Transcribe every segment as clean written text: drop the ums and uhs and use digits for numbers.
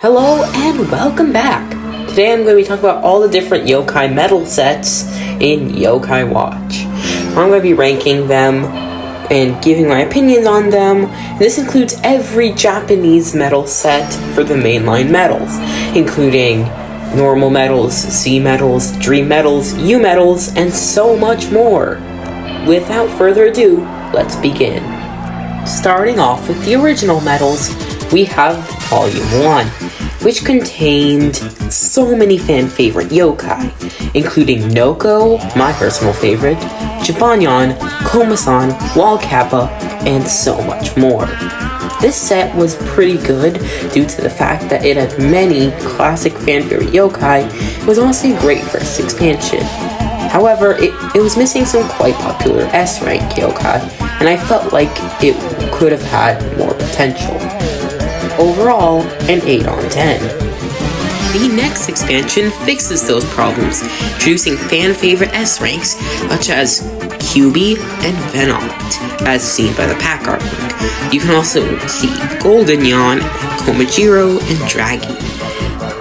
Hello and welcome back! Today I'm going to be talking about all the different yokai medal sets in Yokai Watch. I'm going to be ranking them and giving my opinions on them. This includes every Japanese medal set for the mainline medals, including normal medals, Z medals, Dream medals, U medals, and so much more. Without further ado, let's begin. Starting off with the original medals, we have Volume 1, which contained so many fan-favorite yokai, including Noko, my personal favorite, Jibanyan, Komasan, Wall Kappa, and so much more. This set was pretty good due to the fact that it had many classic fan-favorite yokai. It was honestly a great first expansion. However, it was missing some quite popular S-rank yokai, and I felt like it could have had more potential. Overall, an 8 on 10. The next expansion fixes those problems, introducing fan-favorite S-ranks such as QB and Venoct, as seen by the pack artwork. You can also see Golden Yan, Komajiro, and Draggy.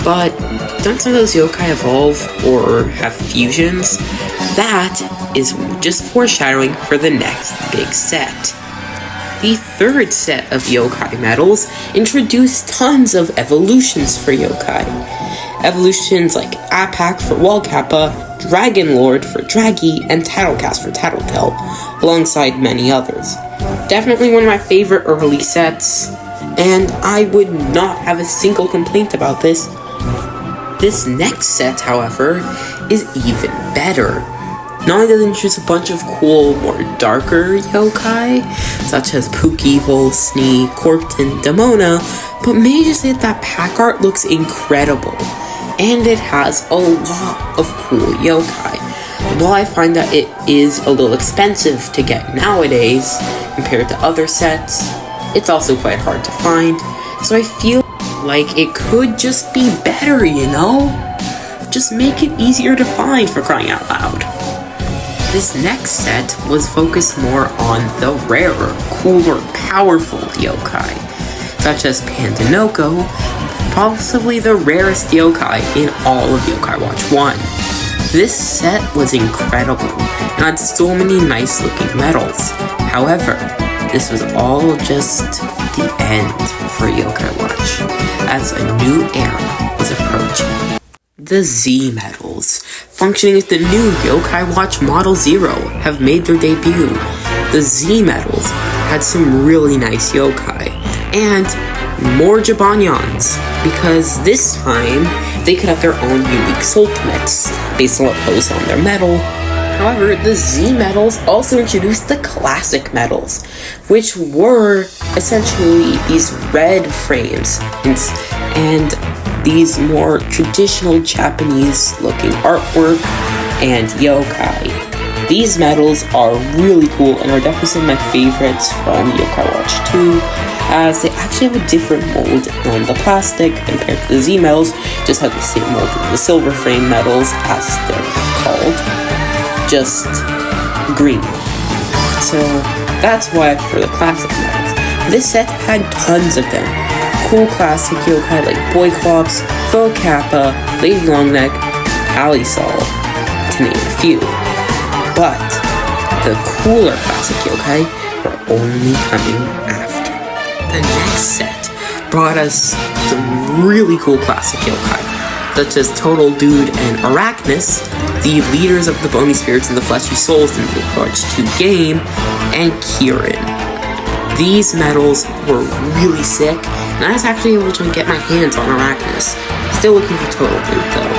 But don't some of those yokai evolve or have fusions? That is just foreshadowing for the next big set. The third set of yokai medals introduced tons of evolutions for yokai. Evolutions like Apak for Wall Kappa, Dragon Lord for Draggy, and Tattlecast for Tattletale, alongside many others. Definitely one of my favorite early sets, and I would not have a single complaint about this. This next set, however, is even better. Not only does it introduce a bunch of cool, more darker yokai, such as Pookevil, Snee, Corpton, Demona, but may I just say that pack art looks incredible, and it has a lot of cool yokai. While I find that it is a little expensive to get nowadays, compared to other sets, it's also quite hard to find, so I feel like it could just be better, you know? Just make it easier to find, for crying out loud. This next set was focused more on the rarer, cooler, powerful yokai, such as Pandanoko, possibly the rarest yokai in all of Yokai Watch 1. This set was incredible, and had so many nice looking medals. However, this was all just the end for Yokai Watch, as a new era was approaching. The Z medals, functioning with the new Yokai Watch Model 0, have made their debut. The Z medals had some really nice yokai, and more Jibanyans, because this time they could have their own unique ultimates based on what posed on their medal. However, the Z medals also introduced the classic medals, which were essentially these red frames and these more traditional Japanese looking artwork and yokai. These medals are really cool and are definitely some of my favorites from Yokai Watch 2, as they actually have a different mold on the plastic compared to the Z medals, just have the same mold as the silver frame medals, as they're called, just green. So that's why I prefer the classic medals. This set had tons of them. Cool classic yokai like Boyclops, Faux Kappa, Lady Longneck, Palisol, to name a few. But the cooler classic yokai were only coming after. The next set brought us some really cool classic yokai, such as Total Dude and Arachnus, the leaders of the bony spirits and the fleshy souls in the Approach 2 game, and Kirin. These medals were really sick, and I was actually able to get my hands on Arachnus. Still looking for Total Dude though.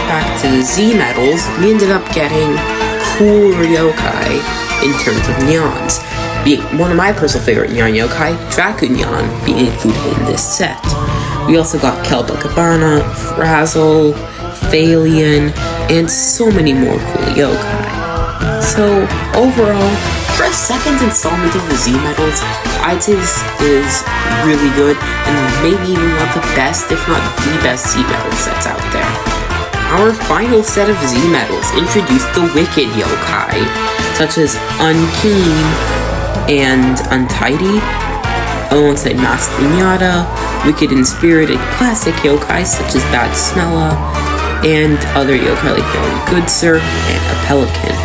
Back to the Z medals, we ended up getting cooler yokai in terms of Nyans. One of my personal favorite Nyan yokai, Drakunyan, being included in this set. We also got Kelbakabana, Frazzle, Phalian, and so many more cool yokai. So overall, for a second installment of the Z medals, I'd say this is really good, and maybe even one of the best, if not the best Z medal sets out there. Our final set of Z medals introduced the wicked yokai, such as Unkeen and Untidy. alongside Masked Miata, wicked and spirited classic yokai such as Bad Smella, and other yokai like Very Good Sir and a Pelican.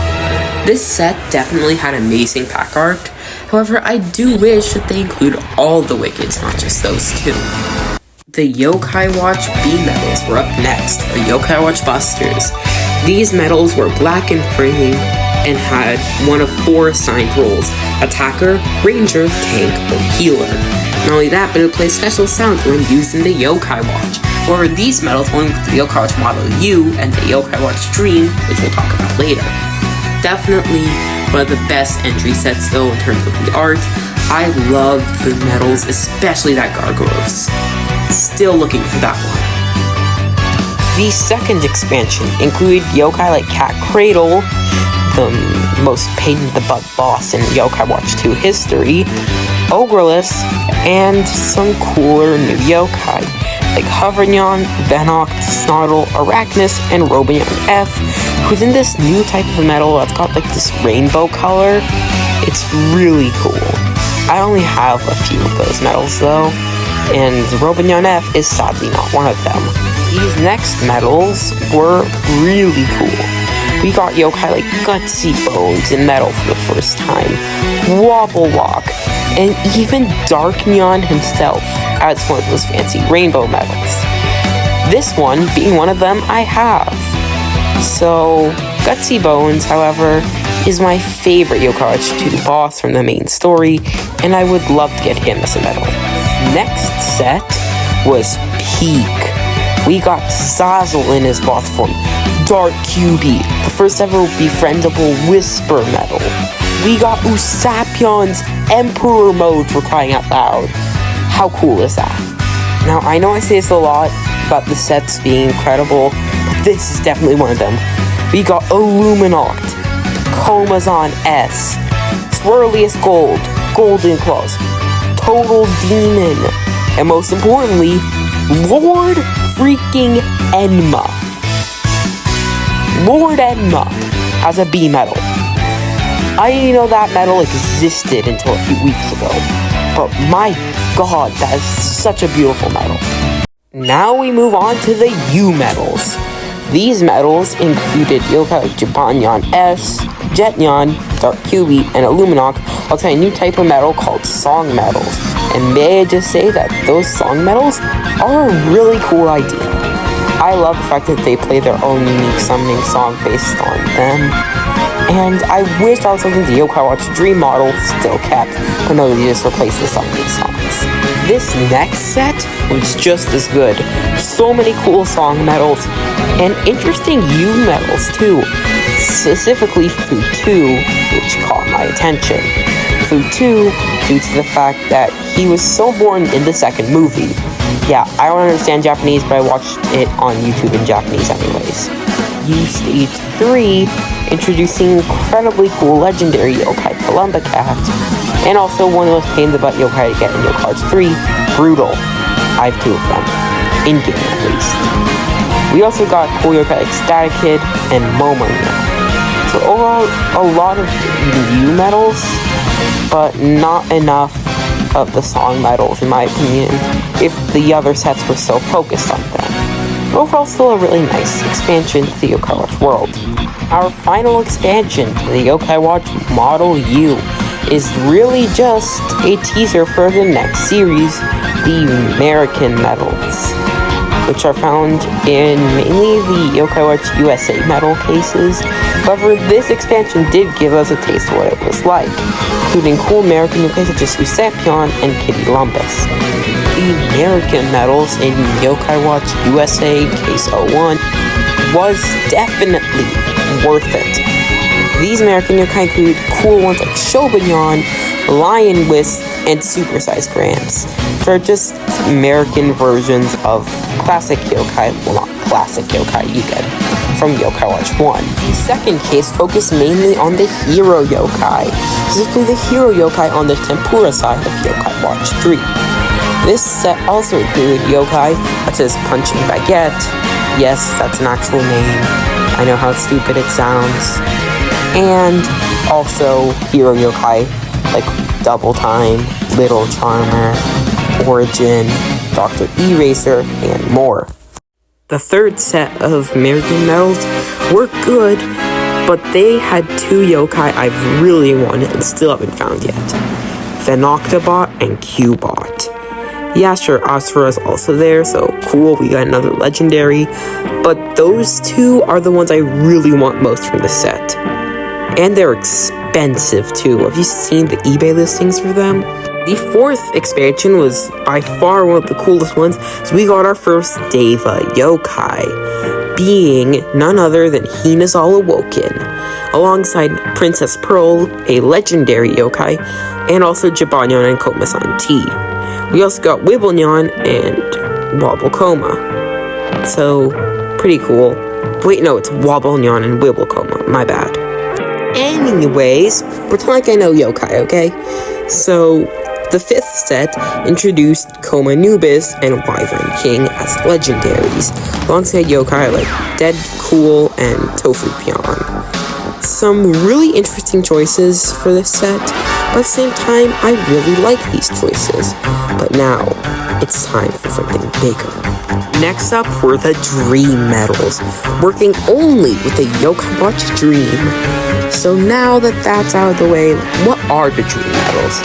This set definitely had amazing pack art, however I do wish that they include all the wickeds, not just those two. The Yokai Watch B medals were up next for Yokai Watch Busters. These medals were black in frame and had one of 4 assigned roles: attacker, ranger, tank, or healer. Not only that, but it plays special sound when used in the Yokai Watch. However, these medals only with the Yokai Watch Model U and the Yokai Watch Dream, which we'll talk about later. Definitely one of the best entry sets though in terms of the art. I love the medals, especially that Gargoyles. Still looking for that one. The second expansion included yokai like Cat Cradle, the most pain-in-the-butt boss in Yokai Watch 2 history, Ogreless, and some cooler new yokai like Hovernyon, Venoct, Snartle, Arachnus, and Robinyon F, who's in this new type of metal that's got like this rainbow color. It's really cool. I only have a few of those medals though, and Robinyon F is sadly not one of them. These next medals were really cool. We got yokai like Gutsy Bones in metal for the first time, Wobble Walk, and even Dark Neon himself as one of those fancy rainbow medals. This one being one of them I have. So, Gutsy Bones, however, is my favorite Yokai Watch 2 boss from the main story, and I would love to get him as a medal. Next set was Peak. We got Sazzle in his boss form, Dark QB, the first ever befriendable Whisper medal. We got Usapion's Emperor mode, for crying out loud. How cool is that? Now, I know I say this a lot about the sets being incredible, but this is definitely one of them. We got Illuminoct, Comazon S, Swirliest Gold, Golden Claws, Total Demon, and most importantly, Lord freaking Enma. Lord Enma as a B medal. I didn't know that medal existed until a few weeks ago, but my god, that is such a beautiful medal. Now we move on to the U medals. These medals included yokai like Jibanyan S, Jetnyan, Dark QB, and Illuminoct, alongside a new type of medal called Song Medals. And may I just say that those Song Medals are a really cool idea. I love the fact that they play their own unique summoning song based on them. And I wish that was something the Yokai Watch Dream model still kept, but no, they just replaced the summoning songs. This next set was just as good. So many cool song medals, and interesting U medals too. Specifically Fu 2, which caught my attention. Fu 2, due to the fact that he was so born in the second movie. Yeah, I don't understand Japanese, but I watched it on YouTube in Japanese anyways. U Stage 3, introducing incredibly cool legendary yokai Columba Cat, and also one of the most pain-in-the-butt yokai to get in Yokai Watch 3, Brutal. I have 2 of them, in-game at least. We also got cool yokai like Static Kid and Momonia. So overall, a lot of U medals, but not enough of the song medals in my opinion, if the other sets were so focused on them. Overall, still a really nice expansion to the Yokai Watch world. Our final expansion to the Yokai Watch Model U is really just a teaser for the next series, the American medals, which are found in mainly the Yokai Watch USA medal cases. However, this expansion did give us a taste of what it was like, including cool American yokai such as Usapion and Kitty Lumbus. The American medals in Yokai Watch USA Case 01 was definitely worth it. These American yokai include cool ones like Shobinyon, Lion Wisp, and Supersized Gramps, which are just American versions of classic yokai, well not classic yokai, you get it, from Yokai Watch 1. The second case focused mainly on the hero yokai, specifically the hero yokai on the Tempura side of Yokai Watch 3. This set also included yokai such as Punching Baguette, yes, that's an actual name, I know how stupid it sounds, and also hero yokai like Double Time, Little Charmer, Origin, Dr. Eraser, and more. The third set of American medals were good, but they had two yokai I've really wanted and still haven't found yet. Venoctobot and Cubot. Yeah, sure, Asura is also there, so cool, we got another legendary, but those two are the ones I really want most from the set. And they're expensive too. Have you seen the eBay listings for them? The fourth expansion was by far one of the coolest ones, so we got our first Deva yokai, being none other than Hinazal Awoken, alongside Princess Pearl, a legendary yokai, and also Jibanyan and Komasan T. We also got Wibblenyan and Wobblecoma. So, pretty cool. Wait, no, it's Wobblenyan and Wibblecoma, my bad. Anyways, pretend like I know yokai, okay? So, the fifth set introduced Koma Nubis and Wyvern King as legendaries, alongside yokai like Dead Cool and Tofu Pion. Some really interesting choices for this set, but at the same time, I really like these choices. But now, it's time for something bigger. Next up were the Dream Medals, working only with the Yokai Watch Dream. So now that that's out of the way, what are the Dream Medals?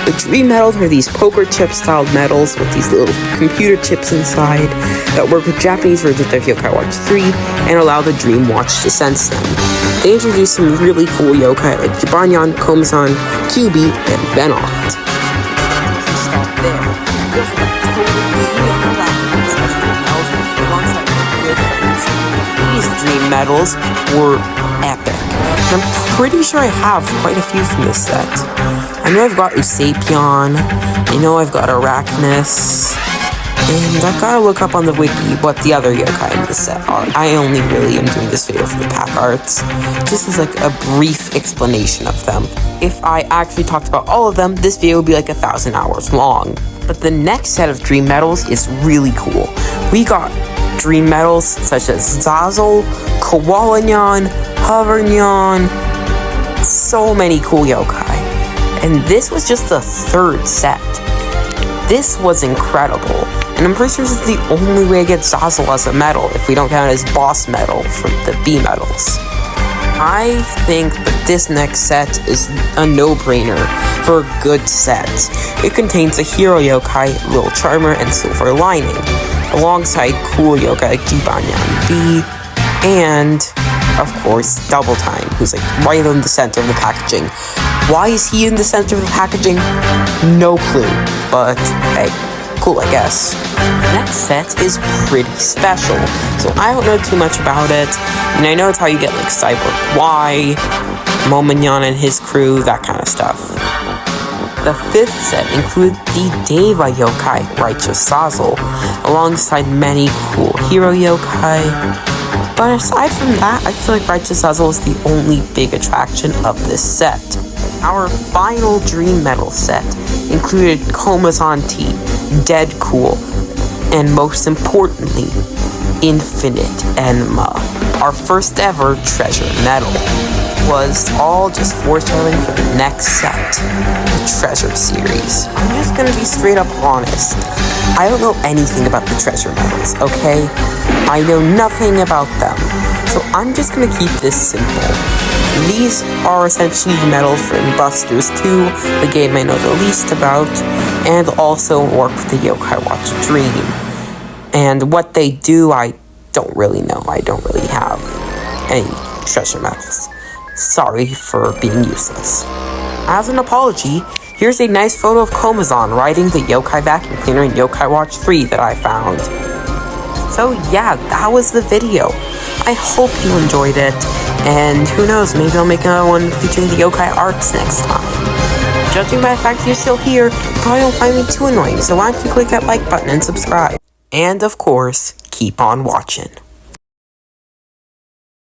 The Dream Medals are these poker chip style medals with these little computer chips inside that work with Japanese versions of Yokai Watch 3 and allow the Dream Watch to sense them. They introduced some really cool yokai like Jibanyan, Komasan, Kyubi, and Venoct. Stop there. These Dream Medals were epic. And I'm pretty sure I have quite a few from this set. I know I've got Usapion, I know I've got Arachnus, and I've got to look up on the wiki what the other yokai in this set are. I only really am doing this video for the pack arts, just as like a brief explanation of them. If I actually talked about all of them, this video would be like 1,000 hours long. But the next set of Dream Medals is really cool. We got Dream Medals such as Zazzle, Kowalanyan, Hovernyan, so many cool yokai. And this was just the third set. This was incredible. And I'm pretty sure this is the only way to get Zazzle as a medal, if we don't count his boss medal from the B medals. I think that this next set is a no-brainer for a good set. It contains a hero yokai, Little Charmer, and Silver Lining, alongside cool yokai like Jibanyan B, and, of course, Double Time, who's like right in the center of the packaging. Why is he in the center of the packaging? No clue, but hey, cool I guess. The next set is pretty special, so I don't know too much about it, and I know it's how you get like Cyborg Y, Momonyan and his crew, that kind of stuff. The fifth set includes the Deva yokai, Righteous Zazzle, alongside many cool hero yokai. But aside from that, I feel like Righteous Zazzle is the only big attraction of this set. Our final Dream Medal set included Komasan T, Dead Cool, and most importantly, Infinite Enma. Our first ever treasure medal was all just foreshadowing for the next set, the Treasure series. I'm just gonna be straight up honest. I don't know anything about the treasure medals, okay? I know nothing about them, so I'm just gonna keep this simple. These are essentially medals for Busters 2, the game I know the least about, and also work with the Yokai Watch Dream. And what they do, I don't really know. I don't really have any treasure medals. Sorry for being useless. As an apology, here's a nice photo of Komazan riding the Yokai Vacuum Cleaner in Yokai Watch 3 that I found. So yeah, that was the video. I hope you enjoyed it, and who knows, maybe I'll make another one featuring the yokai arts next time. Judging by the fact that you're still here, you probably don't find me too annoying, so why don't you click that like button and subscribe? And of course, keep on watching.